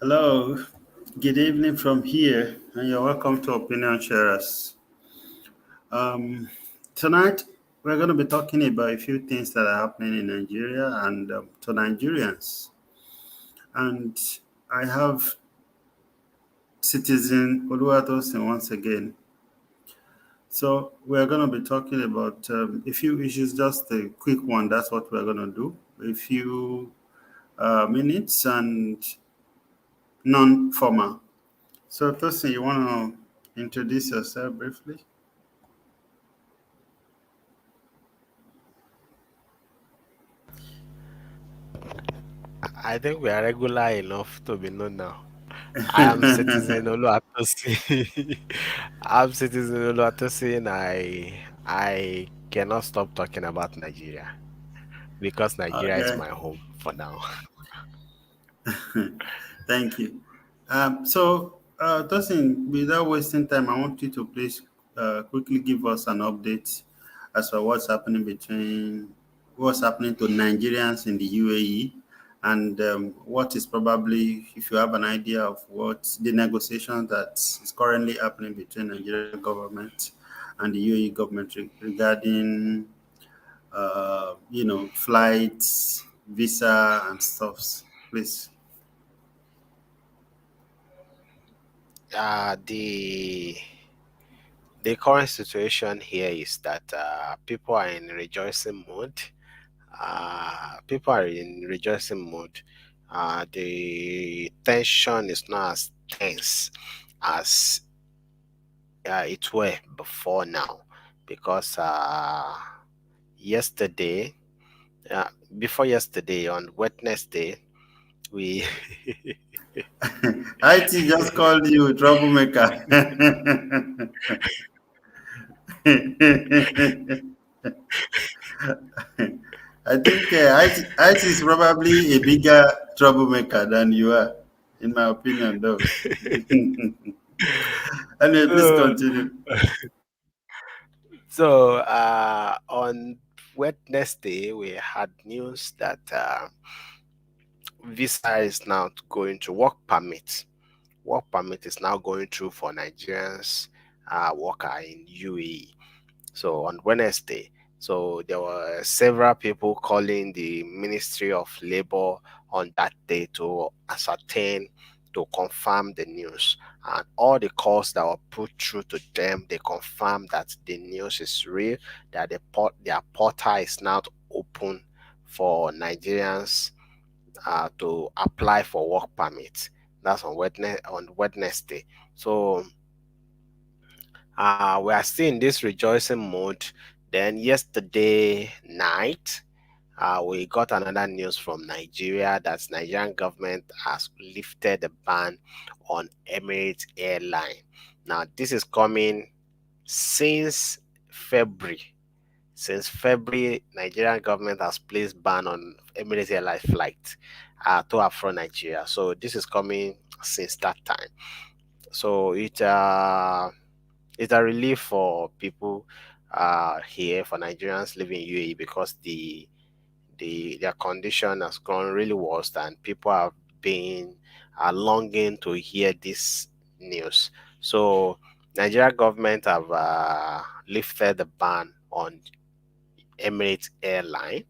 Hello, good evening from here, and you're welcome to Opinion Sharers. Um, Tonight, we're going to be talking about a few things that are happening in Nigeria and to Nigerians. And I have citizen Oluwatosin once again. So, we're going to be talking about a few issues, just a quick one. That's what we're going to do. A few minutes and non formal. So, Tosin, you want to introduce yourself briefly? I think we are regular enough to be known now. I am Citizen Oluwatosin. I'm Citizen Oluwatosin. I cannot stop talking about Nigeria because Nigeria is Okay, my home for now. thank you. Tosin, without wasting time, I want you to please quickly give us an update as for what's happening to Nigerians in the UAE, and what is probably, if you have an idea of what the negotiation that is currently happening between Nigerian government and the UAE government regarding, flights, visa, and stuffs, please. The current situation here is that people are in rejoicing mood. People are in rejoicing mood. The tension is not as tense as it were before now because yesterday, uh, before yesterday on Wednesday, we IT just called you troublemaker. I think IT is probably a bigger troublemaker than you are, in my opinion, though. Anyway, please so continue. on Wednesday we had news that visa is now going to work permit. Work permit is now going through for Nigerians worker in UAE. So on Wednesday, so there were several people calling the Ministry of Labor on that day to ascertain, to confirm the news. And all the calls that were put through to them, they confirmed that the news is real, that their portal is now open for Nigerians to apply for work permits. That's on Wednesday. So we are still in this rejoicing mood. Then yesterday night, we got another news from Nigeria that Nigerian government has lifted the ban on Emirates airline. Now this is coming since February. Since February, Nigerian government has placed ban on Emirates airline flight to and from Nigeria. So this is coming since that time. So it's a relief for people here, for Nigerians living in UAE, because their condition has gone really worse and people have been longing to hear this news. So Nigeria government have lifted the ban on Emirates airline,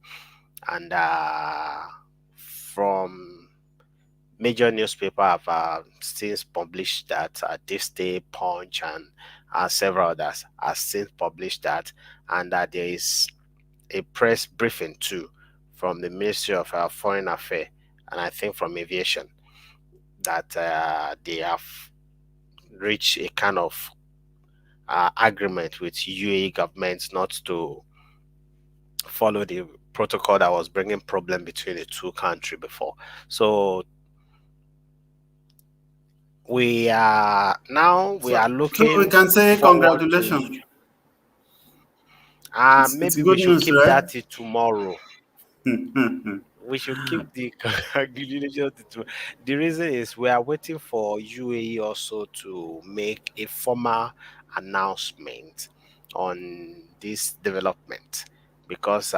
and from major newspaper have since published that This Day, Punch, and several others have since published that, and that there is a press briefing too from the Ministry of Foreign Affairs, and I think from Aviation, that they have reached a kind of agreement with UAE government not to follow the protocol that was bringing problem between the two countries before. So we So, are so we looking can say forward to. congratulations. It's Maybe we good should news, keep right? that till tomorrow. We should keep the congratulations till tomorrow. The reason is we are waiting for UAE also to make a formal announcement on this development, because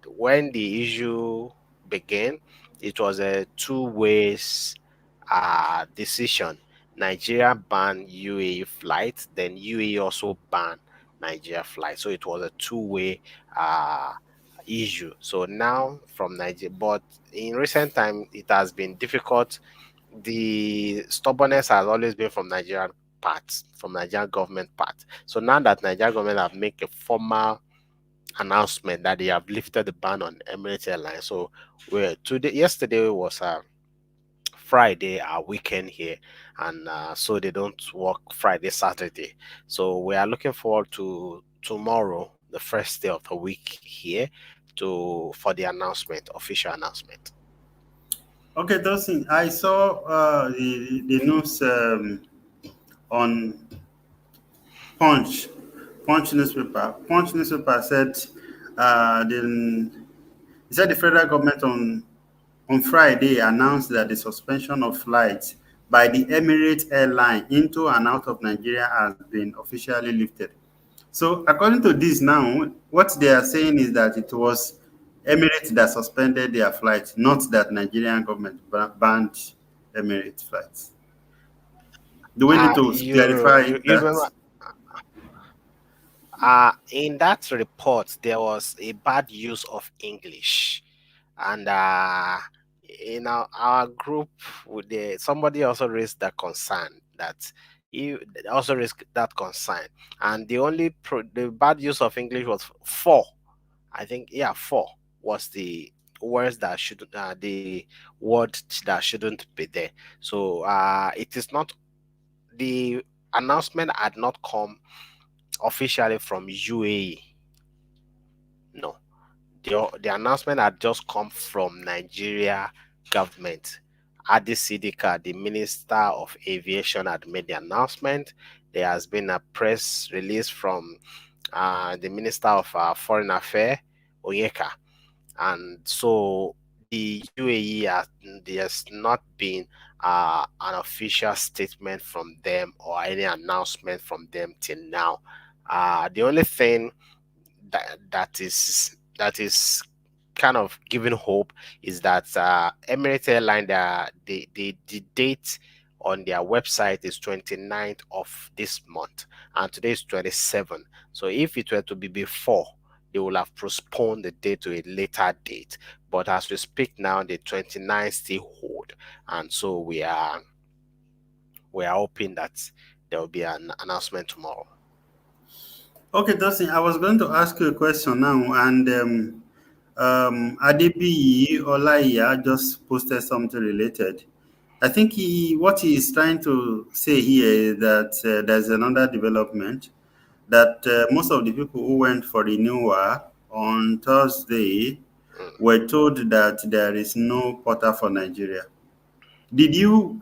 when the issue began, it was a two ways decision, Nigeria banned UAE flights, then UAE also banned Nigeria flights. So it was a two-way uh, issue. So now from Nigeria, but in recent time it has been difficult. The stubbornness has always been from Nigerian part, from Nigerian government part. So now that Nigerian government have made a formal announcement that they have lifted the ban on Emirates Airlines. So yesterday was Friday, our weekend here, and so they don't work Friday, Saturday. So we are looking forward to tomorrow, the first day of the week here, to for the announcement, official announcement. Okay, Dustin, I saw the news on Punch, Punch newspaper said the he said the federal government on Friday announced that the suspension of flights by the Emirates airline into and out of Nigeria has been officially lifted. So, according to this now, what they are saying is that it was Emirates that suspended their flights, not that Nigerian government banned Emirates flights. Do we need to clarify You that? remember in that report there was a bad use of English, and in our group with the somebody also raised that concern that you also raised that concern, and the bad use of English was four. I think yeah, four was the words that should the word that shouldn't be there. So it is not the announcement had not come officially from UAE. No, the announcement had just come from Nigeria government. Adi Sidika, the Minister of Aviation, had made the announcement. There has been a press release from the Minister of Foreign Affairs, Onyeka, and so the UAE there's not been an official statement from them or any announcement from them till now. The only thing that is kind of giving hope is that Emirates Airline the date on their website is 29th of this month, and today is 27. So if it were to be before, they will have postponed the date to a later date. But as we speak now, the 29th still hold, and so we are hoping that there will be an announcement tomorrow. Okay, Dustin, I was going to ask you a question now, and Adebiyi Olaiya just posted something related. I think what he is trying to say here is that there's another development that most of the people who went for renewal on Thursday Mm. were told that there is no portal for Nigeria. Did you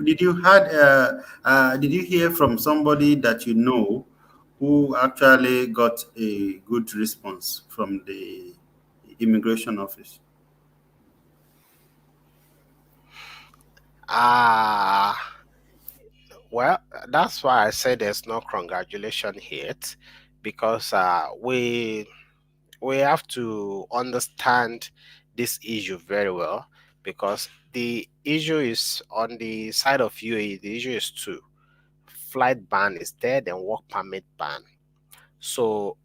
hear from somebody that you know who actually got a good response from the immigration office? Ah. Well, that's why I say there's no congratulation yet, because we have to understand this issue very well, because the issue is on the side of UAE. The issue is two: flight ban is there, then work permit ban. So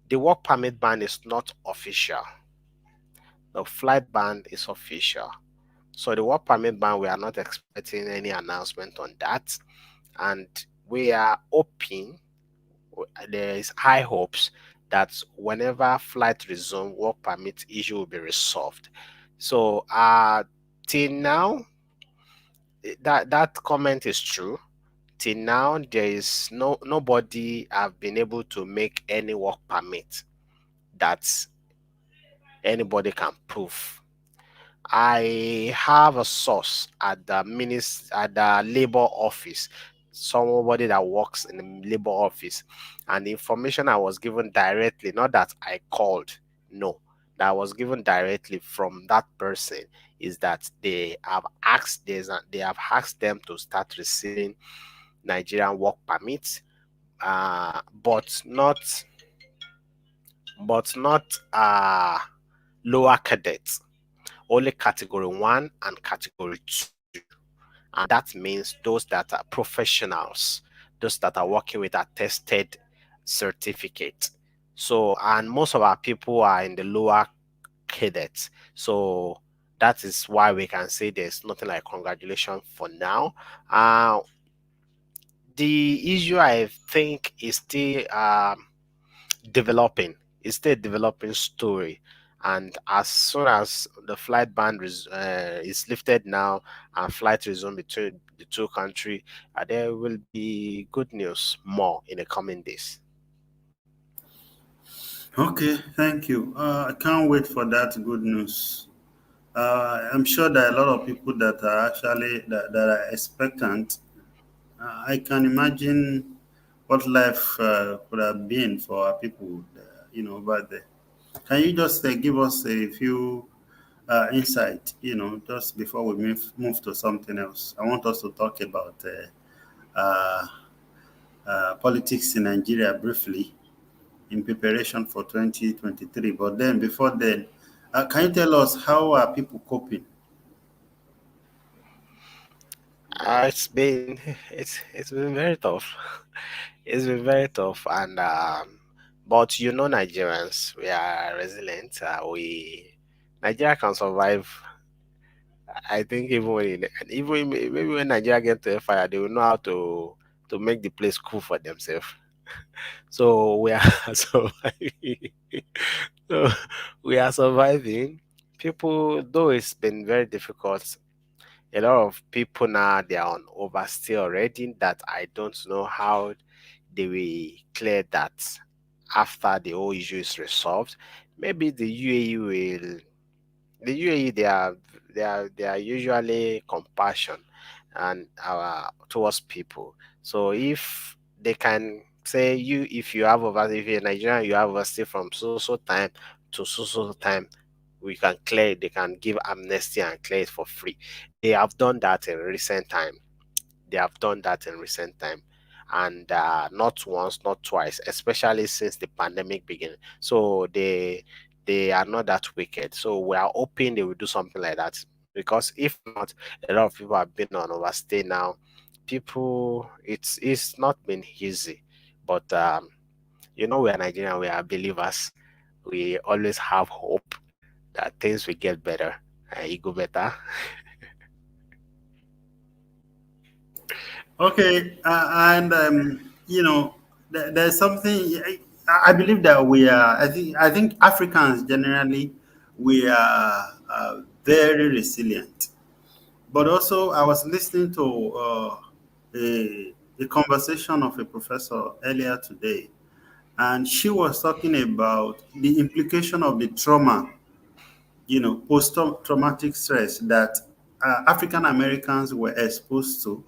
the work permit ban is not official. The flight ban is official. So the work permit ban, we are not expecting any announcement on that, and we are hoping, there is high hopes that whenever flight resume, work permit issue will be resolved. So till now, that comment is true. Till now, there is nobody have been able to make any work permit that anybody can prove. I have a source at the labor office, somebody that works in the labor office, and the information I was given directly, not that I called, no, that I was given directly from that person, is that they have asked them to start receiving Nigerian work permits, but not lower cadets, only category 1 and category 2. and that means those that are professionals, those that are working with attested certificate. So, and most of our people are in the lower cadets. So that is why we can say there's nothing like congratulations for now. Uh, the issue I think is still developing. It's still a developing story. And as soon as the flight ban is lifted now and flight resume between the two countries, there will be good news more in the coming days. Okay, thank you. I can't wait for that good news. I'm sure there are a lot of people that are actually that are expectant. I can imagine what life could have been for our people, over there. Can you just give us a few insight, just before we move to something else? I want us to talk about uh, politics in Nigeria briefly in preparation for 2023. But then, before then, can you tell us how are people coping? It's been it's been very tough. It's been very tough, and but you know, Nigerians, we are resilient. We Nigeria can survive. I think even even maybe when Nigeria get to a fire, they will know how to make the place cool for themselves. So we are surviving. So we are surviving. People, though it's been very difficult, a lot of people now they are on overstay already that I don't know how they will clear that after the whole issue is resolved. Maybe the UAE they are usually compassion and towards people. So if they can say you if you have over if you're Nigerian you have overstay from so time to so time, we can clear it. They can give amnesty and clear it for free. They have done that in recent time. They have done that in recent time, and not once, not twice, especially since the pandemic began. So they are not that wicked. So we are hoping they will do something like that. Because if not, a lot of people have been on overstay now. People, it's not been easy, but we are Nigerian. We are believers. We always have hope that things will get better. It go better. Okay, and there's something I believe that we are. I think Africans generally we are very resilient. But also, I was listening to a conversation of a professor earlier today, and she was talking about the implication of the trauma, post-traumatic stress that African Americans were exposed to,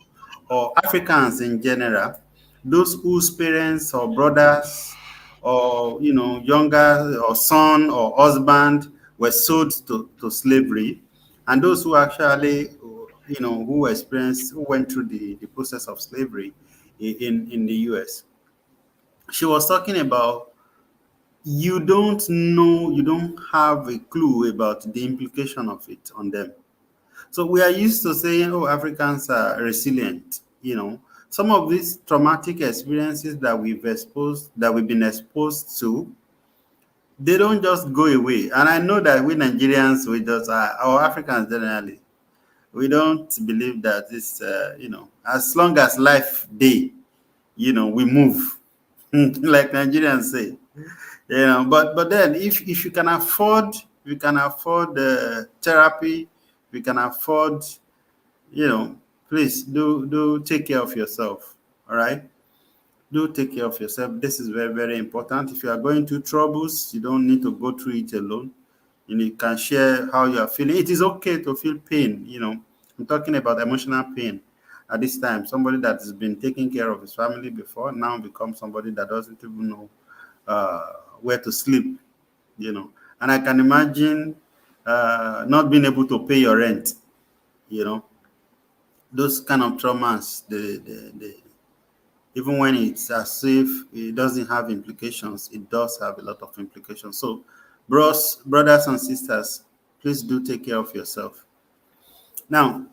or Africans in general, those whose parents or brothers or younger or son or husband were sold to slavery, and those who actually who went through the process of slavery in the US. She was talking about you don't know, you don't have a clue about the implication of it on them. So we are used to saying, oh, Africans are resilient. Some of these traumatic experiences that we've been exposed to, they don't just go away. And I know that we Nigerians, or Africans generally, we don't believe that this, as long as life day, we move, like Nigerians say. But then if you can afford, therapy, we can afford, please do take care of yourself. All right, do take care of yourself. This is very, very important. If you are going through troubles, you don't need to go through it alone. You can share how you are feeling. It is okay to feel pain. I'm talking about emotional pain at this time. Somebody that has been taking care of his family before now becomes somebody that doesn't even know uh, where to sleep. And I can imagine not being able to pay your rent. You know, those kind of traumas. Even when it's as if it doesn't have implications, it does have a lot of implications. So, brothers and sisters, please do take care of yourself. Now,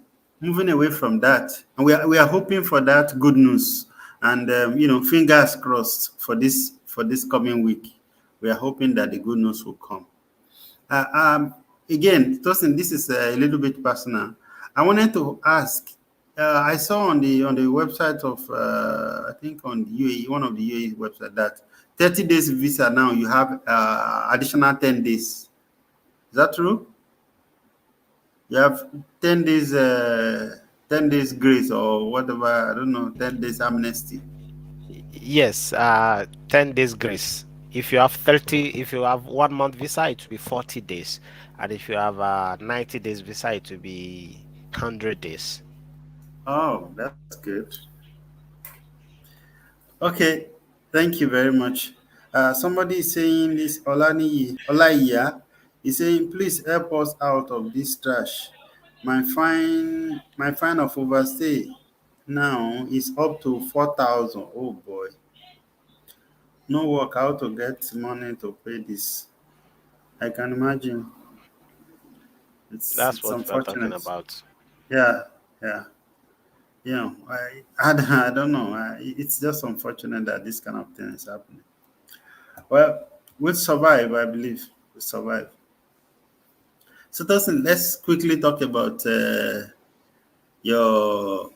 moving away from that, and we are hoping for that good news, and fingers crossed for this coming week. We are hoping that the good news will come. Uh, um, Again, Tosin, this is a little bit personal. I wanted to ask. I saw on the website of I think on the UAE, one of the UAE website, that 30 days visa now you have additional 10 days. Is that true? You have 10 days, 10 days grace or whatever. I don't know. 10 days amnesty. Yes, 10 days grace. If you have 1 month visa, it will be 40 days. And if you have 90 days visa, it will be 100 days. Oh, that's good. Okay, thank you very much. Somebody is saying this, Olaiya is saying, please help us out of this trash. My fine of overstay now is up to 4,000. Oh boy, no work. How to get money to pay this? I can imagine. It's That's it's what we are talking unfortunate. about. Yeah, yeah. I don't know. It's just unfortunate that this kind of thing is happening. Well, we'll survive, I believe. We'll survive. So, Dustin, let's quickly talk about your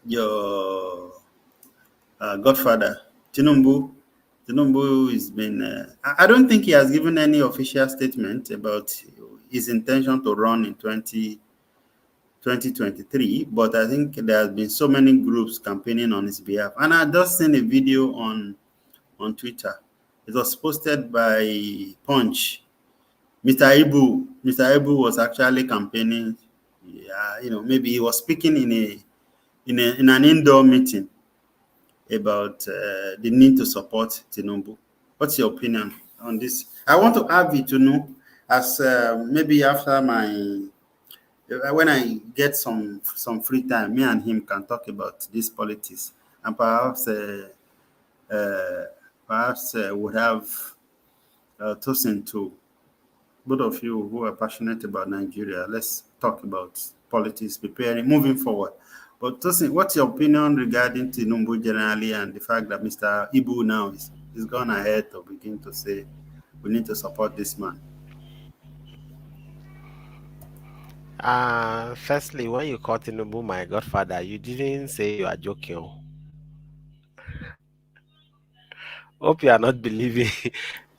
your godfather, Tinubu. Tinubu has been. I don't think he has given any official statement about his intention to run in 2023, but I think there has been so many groups campaigning on his behalf. And I just seen a video on Twitter. It was posted by Punch. Mr. Ibu was actually campaigning. Yeah, maybe he was speaking in an indoor meeting about the need to support Tinubu. What's your opinion on this? I want to have you to know, as maybe after when I get some free time, me and him can talk about this politics, and uh, perhaps would have Tosin too. Both of you who are passionate about Nigeria, let's talk about politics, preparing, moving forward. But Tosin, what's your opinion regarding Tinubu generally and the fact that Mr. Ibu now is gone ahead to begin to say we need to support this man? Firstly, when you called Tinubu my godfather, you didn't say you are joking. Oh. Hope you are not believing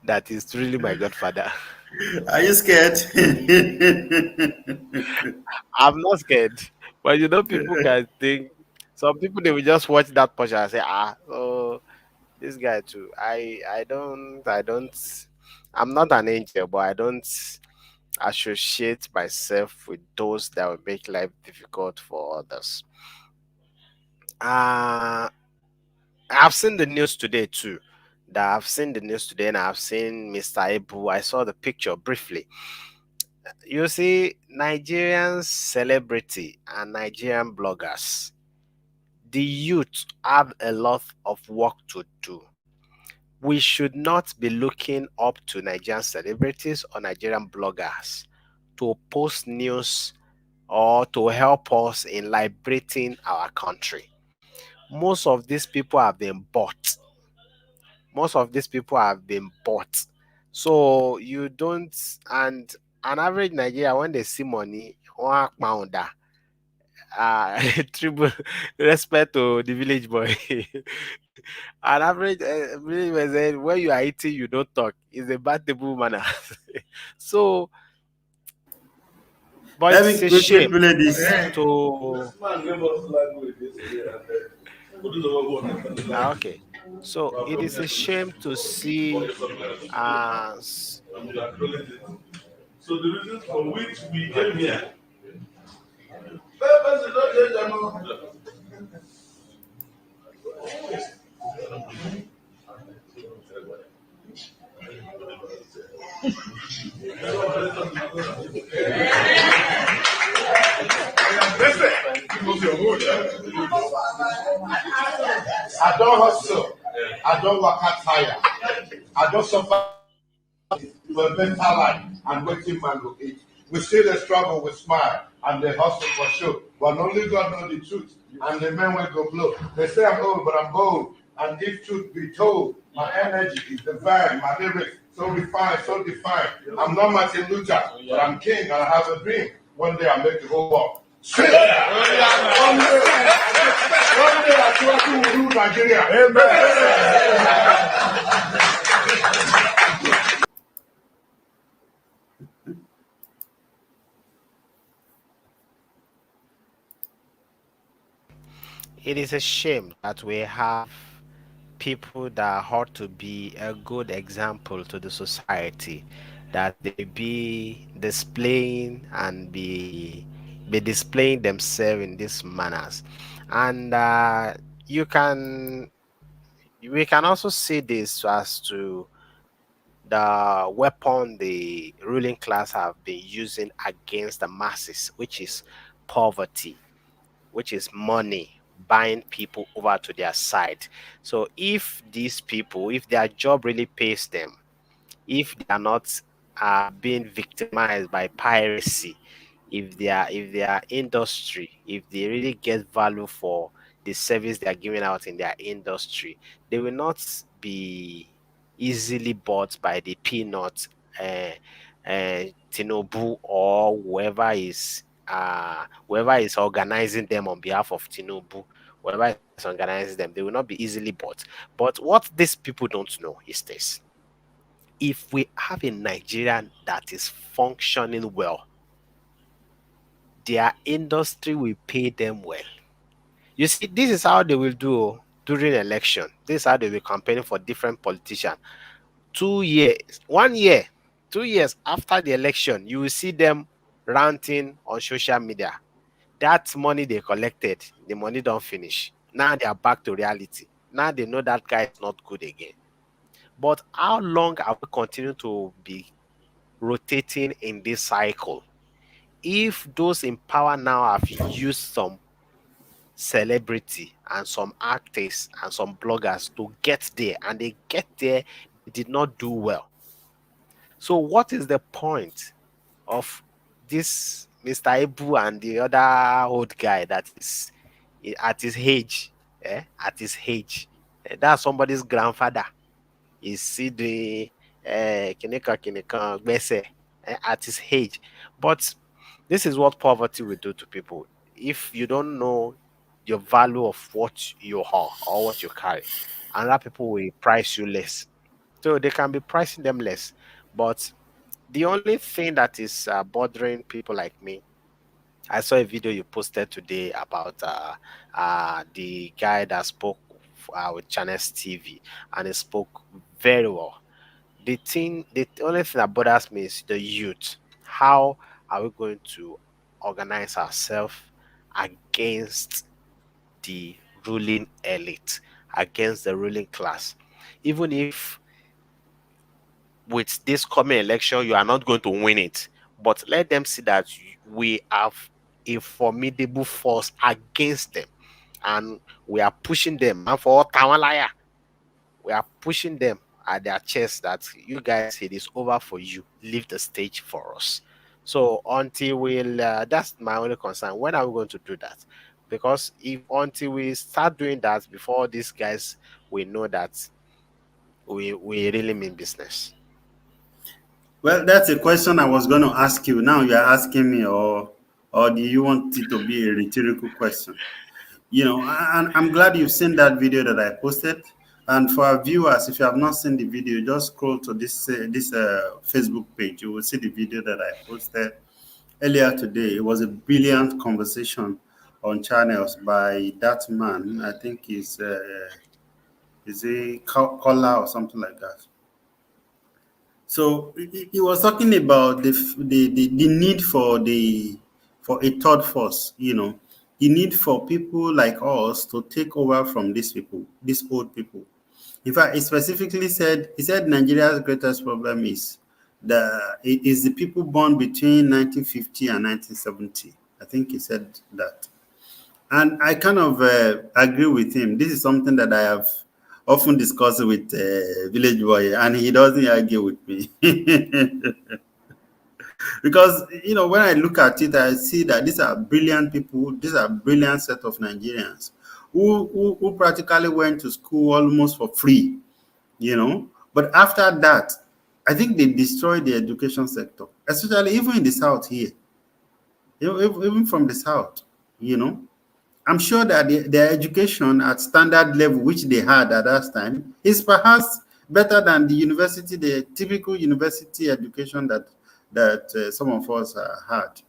that he's really my godfather. Are you scared? I'm not scared, but people can think. Some people they will just watch that portion and say, oh, this guy too. I don't. I'm not an angel, but I don't associate myself with those that will make life difficult for others. Uh I've seen the news today too. That I've seen the news today, and I've seen Mr. Ibu. I saw the picture briefly. You see, Nigerian celebrity and Nigerian bloggers, the youth have a lot of work to do. We should not be looking up to Nigerian celebrities or Nigerian bloggers to post news or to help us in liberating our country. Most of these people have been bought. Most of these people have been bought. So you don't, and an average Nigeria, when they see money, one pound, triple respect to the village boy. An average village boy said, when you are eating, you don't talk. It's a bad table manner. So, but Let it's me a quickly shame play this. to okay. So it is a shame to see us. I don't hustle. I don't work hard tire. I don't suffer for a better life and waiting man will eat. We see the struggle with smile. and they hustle for sure. But only God knows the truth. And the men will go blow. They say I'm old, but I'm bold. And if truth be told, my energy is divine, my lyrics so refined, so defined. I'm not Martin Luther, but I'm king and I have a dream. One day I'll make the whole world. One day I swear to will rule Nigeria. Amen. It is a shame that we have people that ought to be a good example to the society, that they will be displaying and be displaying themselves in these manners. And you can we can also see this as to the weapon the ruling class have been using against the masses, which is poverty, which is money buying people over to their side. So if these people, if their job really pays them, if they are not being victimized by piracy, if their industry, if they really get value for the service they are giving out in their industry, they will not be easily bought by the peanut uh, Tinubu or whoever is organizing them on behalf of Tinubu, whoever is organizing them, they will not be easily bought. But what these people don't know is this: if we have a Nigeria that is functioning well, their industry will pay them well. You see, this is how they will do during election. This is how they will campaign for different politicians. 2 years, 1 year, 2 years after the election, you will see them ranting on social media. That money they collected, the money don't finish. Now they are back to reality. Now they know that guy is not good again. But how long are we continue to be rotating in this cycle? If those in power now have used some celebrity and some actors and some bloggers to get there, and they get there, they did not do well. So what is the point of this Mr. Ibu and the other old guy that is at his age? At his age. That's somebody's grandfather. Is see the kineka gbese at his age. But this is what poverty will do to people. If you don't know your value of what you are or what you carry, other people will price you less. So they can be pricing them less. But the only thing that is bothering people like me, I saw a video you posted today about the guy that spoke with Channels TV, and he spoke very well. The only thing that bothers me is the youth. How are we going to organize ourselves against the ruling elite, against the ruling class? Even if with this coming election you are not going to win it, but let them see that we have a formidable force against them, and we are pushing them. And for Tawalaya, we are pushing them at their chest that you guys, it is over for you. Leave the stage for us. So until that's my only concern. When are we going to do that? Because if until we start doing that before these guys, we know that we really mean business. Well, that's a question I was going to ask you. Now you're asking me, or do you want it to be a rhetorical question? And I'm glad you've seen that video that I posted. And for our viewers, if you have not seen the video, just scroll to this Facebook page. You will see the video that I posted earlier today. It was a brilliant conversation on channels by that man. I think is a caller or something like that. So he was talking about the need for a third force, the need for people like us to take over from these people, these old people. In fact, he said Nigeria's greatest problem is the people born between 1950 and 1970. I think he said that. And I kind of agree with him. This is something that I have often discussed with Village Boy, and he doesn't argue with me. Because when I look at it, I see that these are brilliant people. These are brilliant set of Nigerians who practically went to school almost for free. But after that, I think they destroyed the education sector, especially even in the south here. Even from the south. You know, I'm sure that their education at standard level, which they had at that time, is perhaps better than the typical university education that some of us had.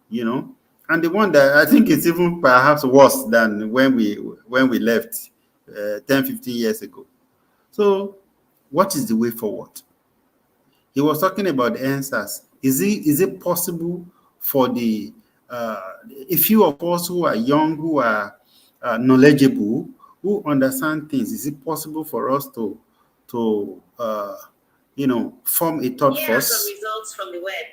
You know, and the one that I think is even perhaps worse than when we left 10, 15 years ago. So, what is the way forward? He was talking about the answers. Is it possible for a few of us who are young, who are knowledgeable, who understand things? Is it possible for us to form a thought Here force? are some results from the web.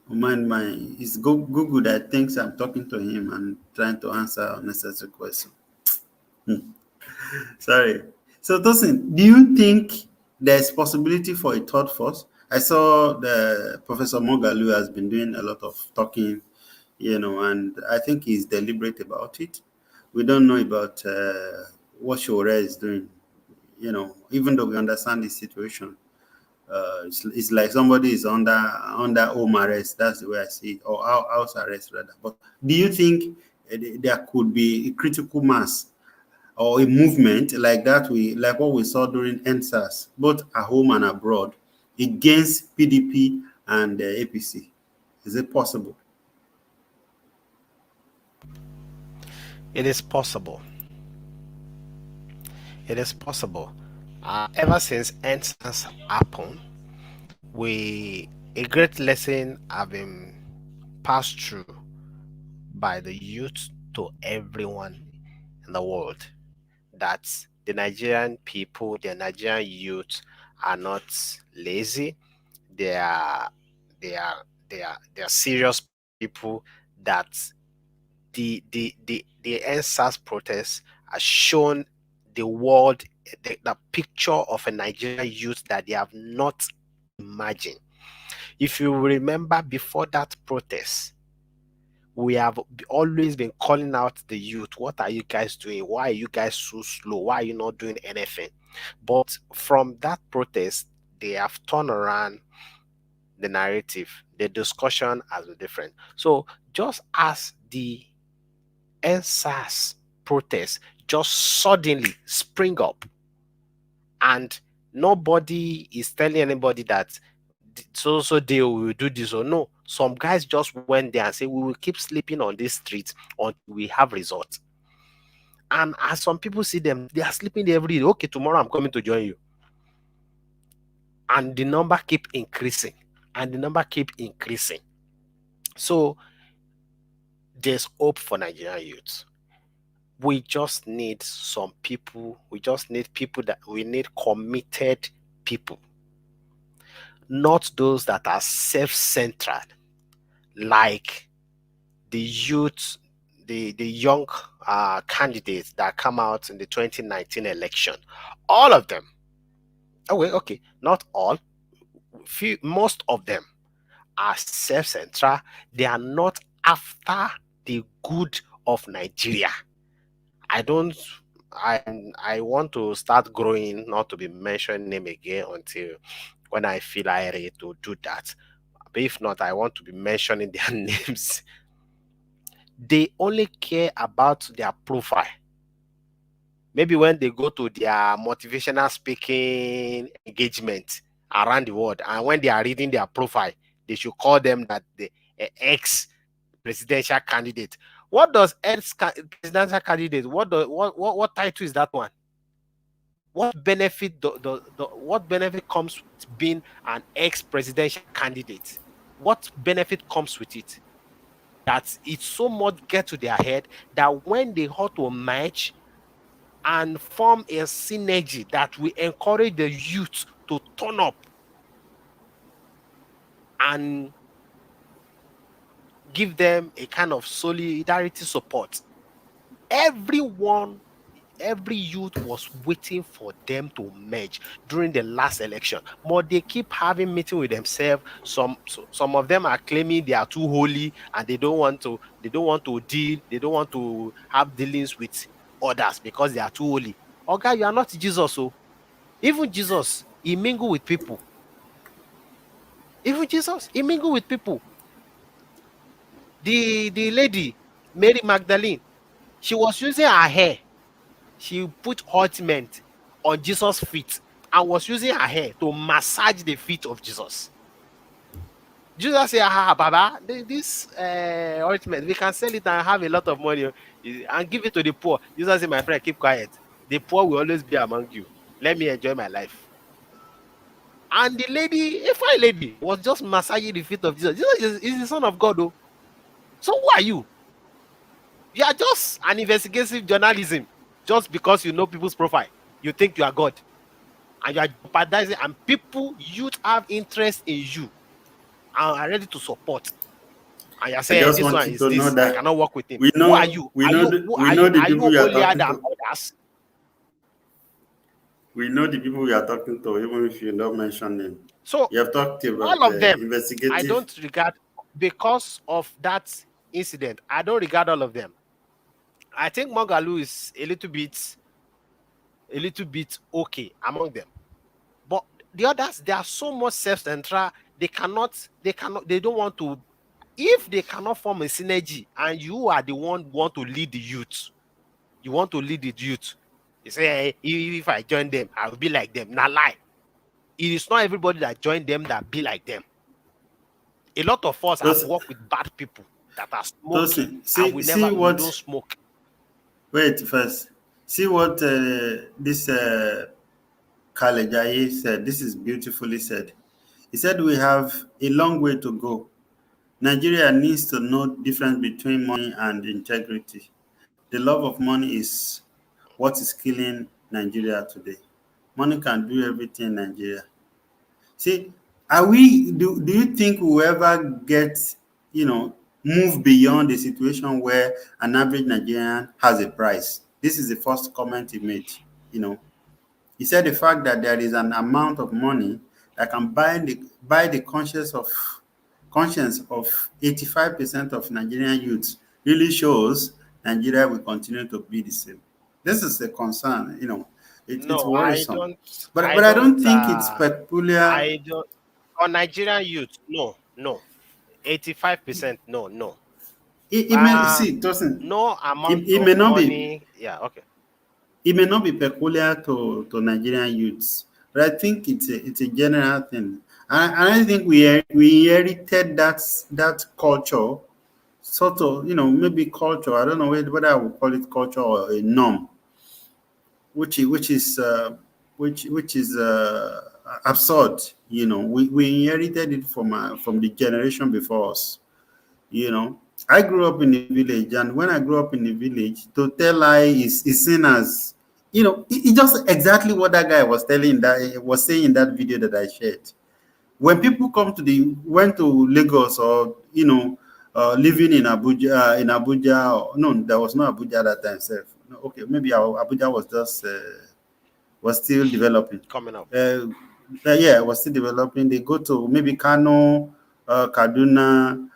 My it's Google that thinks I'm talking to him and trying to answer unnecessary questions. Sorry. So, Tosin, do you think there's possibility for a third force? I saw the Professor Mogalu has been doing a lot of talking, and I think he's deliberate about it. We don't know about what Shore is doing, even though we understand the situation. It's like somebody is under home arrest. That's the way I see it, or house arrest rather. But do you think there could be a critical mass or a movement like that, like what we saw during NSAS, both at home and abroad, against PDP and APC? Is it possible? It is possible. It is possible. Ever since NSAS happened, a great lesson have been passed through by the youth to everyone in the world, that the Nigerian people, the Nigerian youth are not lazy. They are they are serious people. That the NSAS protest has shown the world the picture of a Nigerian youth that they have not imagined. If you remember, before that protest, we have always been calling out the youth. What are you guys doing? Why are you guys so slow? Why are you not doing anything? But from that protest, they have turned around the narrative. The discussion has been different. So just as the NSAS protest just suddenly spring up, and nobody is telling anybody that so they will do this or no. Some guys just went there and say we will keep sleeping on this street until we have results. And as some people see them, they are sleeping there every day. Okay, tomorrow I'm coming to join you. And the number keep increasing. And the number keep increasing. So there's hope for Nigerian youth. We just need some people. We just need people we need committed people, not those that are self-centered, like the youth, the young candidates that come out in the 2019 election. All of them. Oh wait, okay, not all. Most of them are self-centered. They are not after the good of Nigeria. I don't. I want to start growing, not to be mentioning name again until when I feel I ready to do that. But if not, I want to be mentioning their names. They only care about their profile. Maybe when they go to their motivational speaking engagement around the world, and when they are reading their profile, they should call them that the ex presidential candidate. What does ex presidential candidate? What title is that one? What benefit what benefit comes with being an ex presidential candidate? What benefit comes with it? That it so much get to their head that when they ought to merge and form a synergy that will encourage the youth to turn up and give them a kind of solidarity support. Everyone every youth was waiting for them to merge during the last election. But they keep having meeting with themselves. Some of them are claiming they are too holy and they don't want to deal, they don't want to have dealings with others because they are too holy. Okay, you are not Jesus, so even Jesus, he mingle with people. Even Jesus, he mingle with people. The lady, Mary Magdalene, she was using her hair. She put ointment on Jesus' feet and was using her hair to massage the feet of Jesus. Jesus said, "Ah, Baba, this ointment, we can sell it and have a lot of money and give it to the poor." Jesus said, "My friend, keep quiet. The poor will always be among you. Let me enjoy my life." And the lady, a fine lady, was just massaging the feet of Jesus. Jesus is the Son of God, though. So who are you? You are just an investigative journalism. Just because you know people's profile, you think you are God. And you are jeopardizing, and people, youth have interest in you and are ready to support. And you're I saying just this want one you is to know this. I that cannot work with him. we Who are know you? we Are know you the, who we are know you? the Are people you we are holier talking than to. others? We know the people we are talking to, even if you don't mention them. So You have talked all about of them, I investigative. don't regard, because of that incident. I don't regard all of them. I think Mogalu is a little bit okay among them. But the others, they are so much self-centered. They don't want to. If they cannot form a synergy, and you are the one want to lead the youth, you want to lead the youth. You say, "Hey, if I join them, I will be like them." Now lie. It is not everybody that join them that be like them. A lot of us have Those, worked with bad people that are those, smoky, and see, see we don't what. smoke. Wait first. See what this Kalejaye said. This is beautifully said. He said we have a long way to go. Nigeria needs to know the difference between money and integrity. The love of money is what is killing Nigeria today. Money can do everything in Nigeria. See, do you think we will ever get, move beyond the situation where an average Nigerian has a price? This is the first comment he made, you know. He said the fact that there is an amount of money that can buy the conscience of 85% of Nigerian youths really shows Nigeria will continue to be the same. This is a concern, it's No, I worrisome. don't. But I I don't. don't think it's peculiar. I don't. On Nigerian youth, no, no. 85%, no, no. It may Uh, see, it doesn't. no It, amount it of may not be. money. Yeah, okay. It may not be peculiar to Nigerian youths, but I think it's a general thing. And I think we inherited that culture, sort of, maybe culture. I don't know whether I would call it culture or a norm, which is absurd. We inherited it from the generation before us. You know, I grew up in a village, and when I grew up in a village, to tell lie is seen as, it just exactly what that guy was saying in that video that I shared. When people went to Lagos, or living in Abuja, or no, there was no Abuja that time. Sef. No, okay, maybe Abuja was still developing. Coming up. Uh, yeah, was still developing. They go to maybe Kano, Kaduna,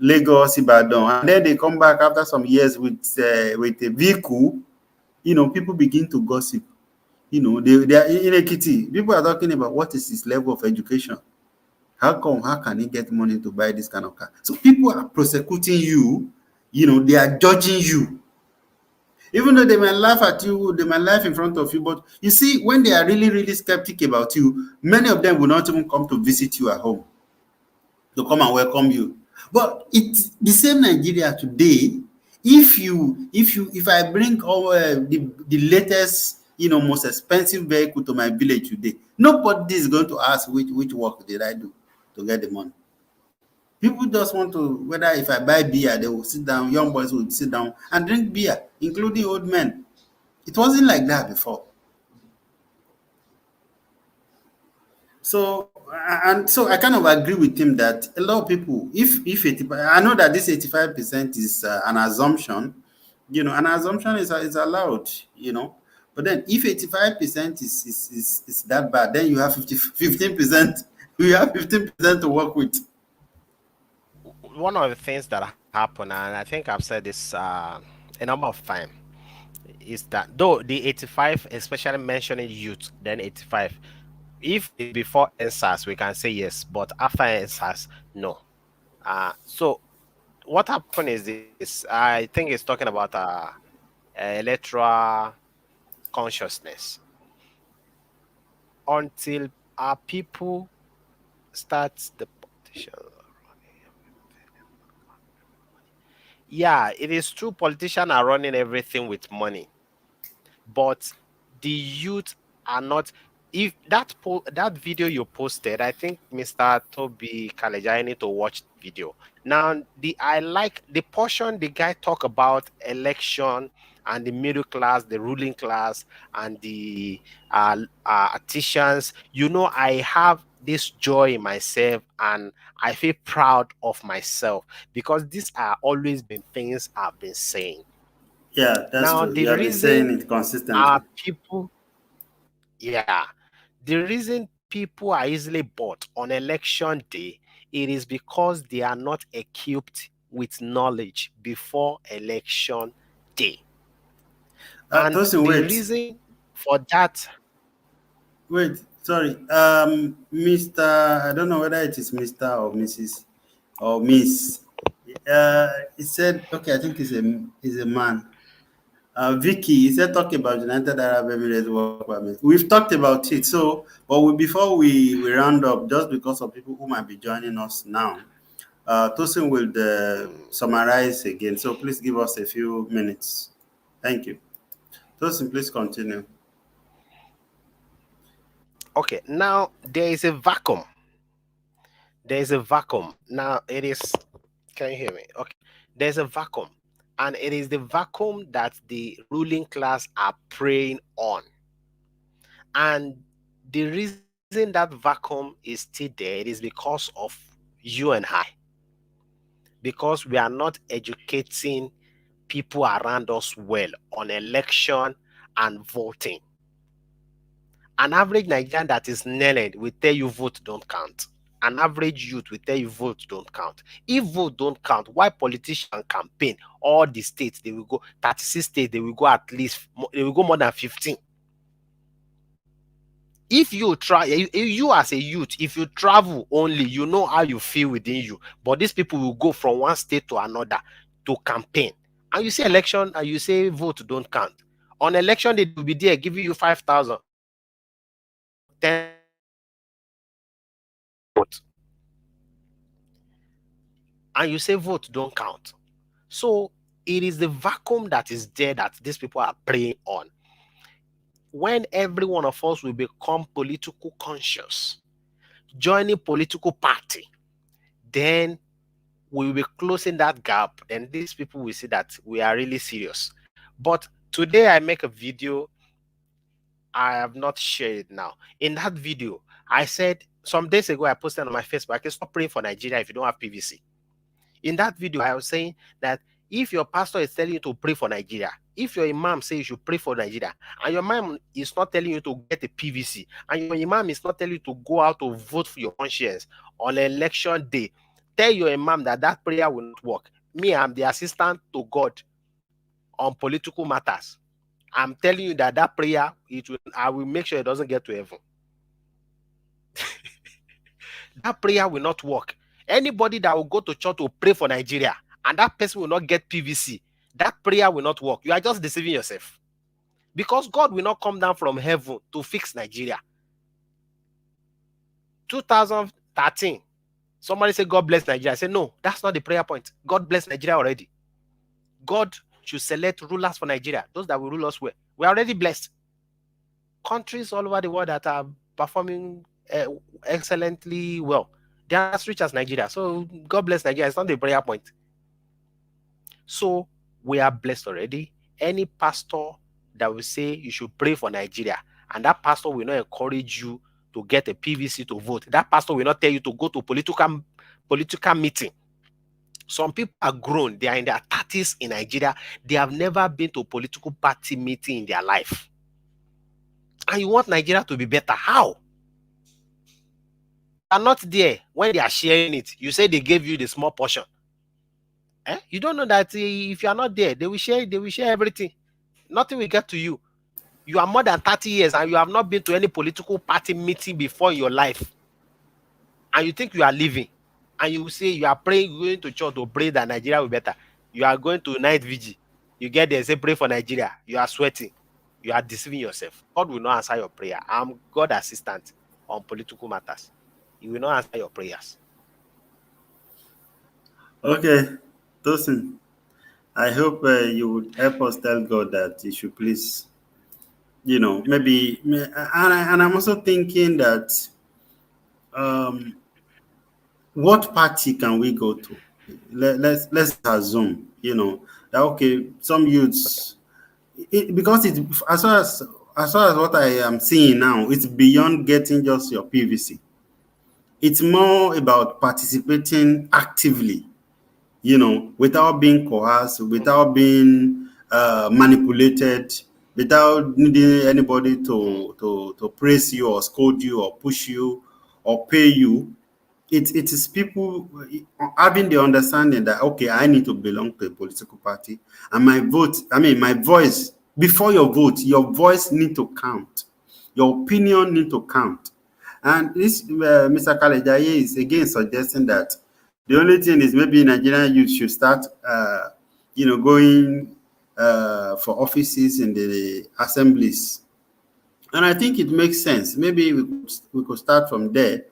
Lagos, Ibadan, and then they come back after some years with a vehicle. People begin to gossip. They are in Ekiti. People are talking about what is his level of education. How can he get money to buy this kind of car? So people are prosecuting you. They are judging you. Even though they might laugh at you, they might laugh in front of you, but you see, when they are really, really skeptic about you, many of them will not even come to visit you at home to come and welcome you. But it's the same Nigeria today. If I bring all the latest, most expensive vehicle to my village today, nobody is going to ask which work did I do to get the money. People just want to, whether if I buy beer, they will sit down, young boys will sit down and drink beer, including old men. It wasn't like that before. So I kind of agree with him that a lot of people, if 80, I know that this 85% is an assumption, An assumption is allowed, but then if 85% is that bad, then you have 15%. You have 15% to work with. One of the things that happen, and I think I've said this a number of times, is that though the 85, especially mentioning youth, then 85, if it's before NSAS, we can say yes, but after NSAS, no. So what happened is this. I think it's talking about electoral consciousness. Until our people start the politician. Yeah, it is true. Politicians are running everything with money, but the youth are not. If that video you posted, I think Mr. Toby Kaleja, I need to watch the video. Now, I like the portion the guy talk about election and the middle class, the ruling class, and the artisans. I have this joy in myself, and I feel proud of myself because these are always been things I've been saying. Yeah, that's Now, true. the You have been saying reason it consistently. our people, yeah, the reason people are easily bought on election day, it is because they are not equipped with knowledge before election day. And Tosin, the wait. reason for that, Wait, sorry. Mr. I don't know whether it is Mr. or Mrs. or Miss. He said, okay, I think he's a man. Vicky, he said talking about United Arab Emirates work permit. We've talked about it. So, but before we round up, just because of people who might be joining us now, Tosin will summarize again. So please give us a few minutes. Thank you. Tosin, please continue. okay, now there is a vacuum. There is a vacuum. Now it is, can you hear me? Okay. There's a vacuum. And it is the vacuum that the ruling class are preying on. And the reason that vacuum is still there, it is because of you and I. Because we are not educating people around us well on election and voting. An average Nigerian that is knowledge will tell you vote don't count. An average youth will tell you vote don't count. If vote don't count, why politicians campaign all the states? They will go 36 states, they will go at least, they will go more than 15. If you try, you as a youth, if you travel only, you know how you feel within you. But these people will go from one state to another to campaign. And you say election and you say vote don't count. On election, they will be there giving you 5,000, 10,000 vote. And you say vote don't count. So it is the vacuum that is there that these people are preying on. When every one of us will become political conscious, joining political party, then we will be closing that gap. Then these people will see that we are really serious. But today I make a video. I have not shared it now. In that video, I said some days ago, I posted on my Facebook, I can stop praying for Nigeria if you don't have PVC. In that video, I was saying that if your pastor is telling you to pray for Nigeria, if your imam says you should pray for Nigeria, and your imam is not telling you to get a PVC, and your imam is not telling you to go out to vote for your conscience on election day, tell your imam that that prayer will not work. Me, I'm the assistant to God on political matters. I'm telling you that that prayer, I will make sure it doesn't get to heaven. That prayer will not work. Anybody that will go to church to pray for Nigeria and that person will not get PVC, that prayer will not work. You are just deceiving yourself. Because God will not come down from heaven to fix Nigeria. 2013, somebody said, God bless Nigeria. I said, no, that's not the prayer point. God bless Nigeria already. God should select rulers for Nigeria, those that will rule us well. We're already blessed. Countries all over the world that are performing excellently well, they are as rich as Nigeria. So God bless Nigeria. It's not the prayer point. So we are blessed already. Any pastor that will say you should pray for Nigeria, and that pastor will not encourage you to get a PVC to vote. That pastor will not tell you to go to political meeting Some people are grown, they are in their 30s in Nigeria, they have never been to a political party meeting in their life. And you want Nigeria to be better. How? You are not there when they are sharing it. You say they gave you the small portion. You don't know that if you are not there, they will share everything. Nothing will get to you. You are more than 30 years and you have not been to any political party meeting before in your life. And you think you are living. And you say you are praying, going to church to pray that Nigeria will be better. You are going to night vigil. You get there, say pray for Nigeria. You are sweating. You are deceiving yourself. God will not answer your prayer. I'm God assistant on political matters. He will not answer your prayers. Okay, Tosin, I hope you would help us tell God that He should please, maybe, and I'm also thinking that um, what party can we go to? Let's assume, that okay, some Okay. youths, because it as far as what I am seeing now, it's beyond getting just your PVC. It's more about participating actively, without being coerced, without being manipulated, without needing anybody Mm. to praise you or scold you or push you or pay you. It is people having the understanding that okay, I need to belong to a political party, and my voice, before your voice need to count, your opinion need to count. And this Mr. Kalejaye is again suggesting that the only thing is maybe Nigerian youth should start going for offices in the assemblies, and I think it makes sense. Maybe we could start from there.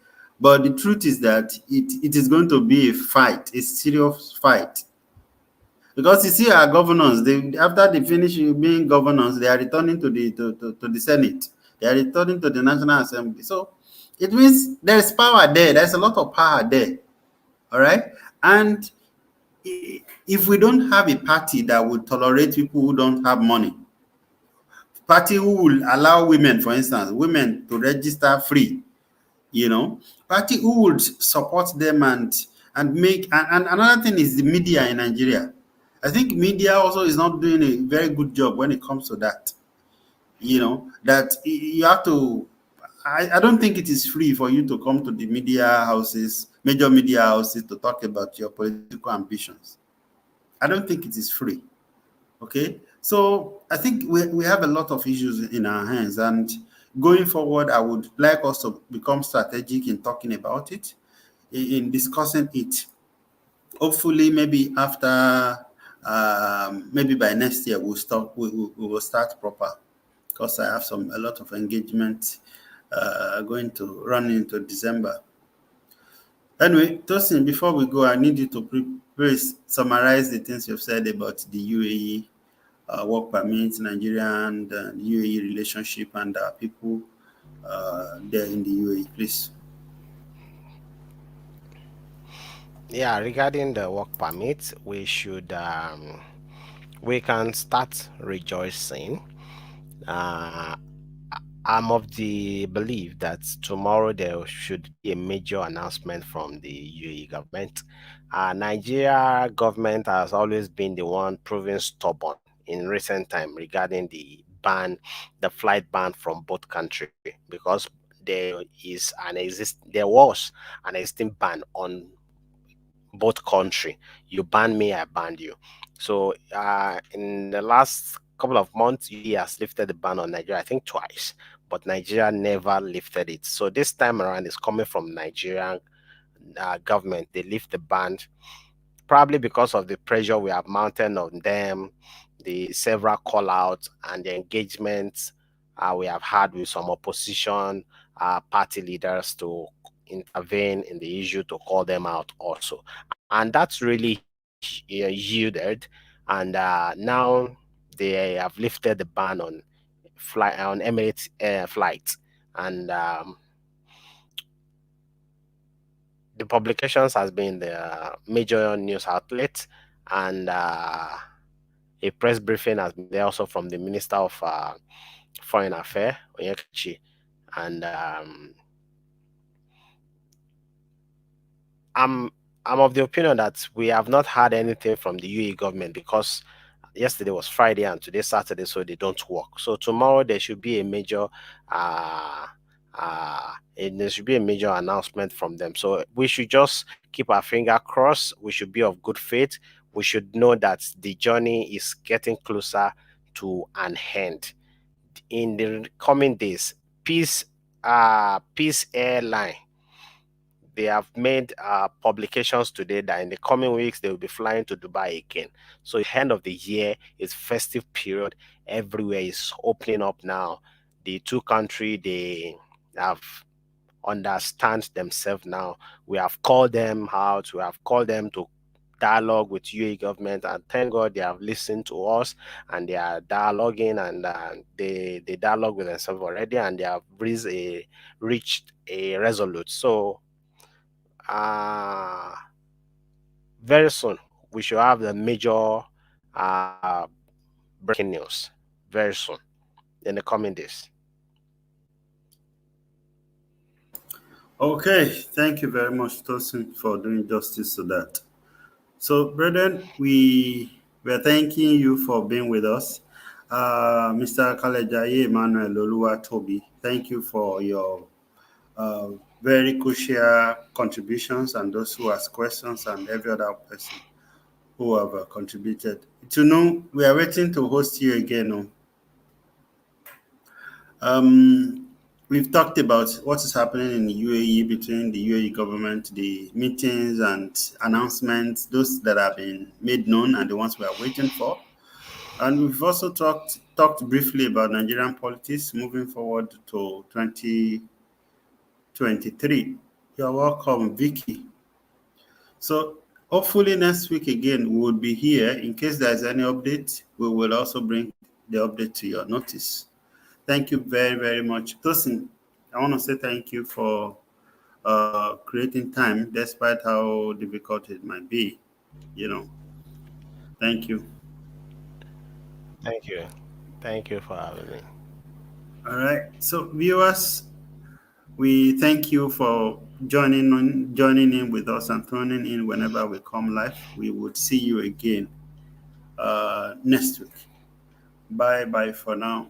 But the truth is that it is going to be a fight, a serious fight. Because you see our governors, after they finish being governors, they are returning to the Senate. They are returning to the National Assembly. So it means there's power there. There's a lot of power there. All right. And if we don't have a party that would tolerate people who don't have money, party who will allow women, for instance, women to register free, party who would support them and make, and another thing is the media in Nigeria. I think media also is not doing a very good job when it comes to that. That you have to. I don't think it is free for you to come to the media houses, major media houses, to talk about your political ambitions. I don't think it is free. Okay, so I think we have a lot of issues in our hands, and going forward, I would like us to become strategic in talking about it, in discussing it. Hopefully, maybe after, maybe by next year, we'll start. We will start proper, because I have a lot of engagement going to run into December. Anyway, Tosin, before we go, I need you to please summarize the things you've said about the UAE work permits, Nigeria and UAE relationship, and people there in the UAE, please. Yeah, regarding the work permit, we can start rejoicing. Uh, I'm of the belief that tomorrow there should be a major announcement from the UAE government. Nigeria government has always been the one proving stubborn in recent time regarding the flight ban from both country, because there was an existing ban on both country. You ban me, I banned you. So in the last couple of months, he has lifted the ban on Nigeria, I think twice, but Nigeria never lifted it. So this time around, it's coming from Nigerian government. They lift the ban probably because of the pressure we have mounted on them, the several call outs and the engagements we have had with some opposition party leaders to intervene in the issue, to call them out also. And that's really yielded. And now they have lifted the ban on Emirates flights. And the publications has been the major news outlet, and a press briefing has been there also from the Minister of Foreign Affairs, Onyekachi, and I'm I'm of the opinion that we have not had anything from the UAE government because yesterday was Friday and today Saturday, so they don't work. So tomorrow there should be a major there should be a major announcement from them. So we should just keep our finger crossed. We should be of good faith. We should know that the journey is getting closer to an end. In the coming days, Peace Airline, they have made publications today that in the coming weeks they will be flying to Dubai again. So end of the year is festive period. Everywhere is opening up now. The two country they have understand themselves now. We have called them out. We have called them to dialogue with UAE government, and thank God they have listened to us and they are dialoguing, and they dialogue with themselves already, and they have reached a resolute. So uh, very soon we should have the major uh, breaking news very soon in the coming days. Okay, thank you very much, Tosin, for doing justice to that. So, brethren, we're thanking you for being with us. Mr. Kalejaye Emmanuel Oluwatobi, thank you for your uh, very crucial contributions, and those who ask questions, and every other person who have contributed. To know, we are waiting to host you again. Um, we've talked about what is happening in the UAE, between the UAE government, the meetings and announcements, those that have been made known and the ones we are waiting for. And we've also talked briefly about Nigerian politics moving forward to 2023. You're welcome, Vicky. So hopefully next week again we will be here. In case there's any update, we will also bring the update to your notice. Thank you very, very much. Tosin, I want to say thank you for creating time despite how difficult it might be. You know, thank you. Thank you. Thank you for having me. All right. So, viewers, we thank you for joining in with us and tuning in whenever we come live. We would see you again next week. Bye bye for now.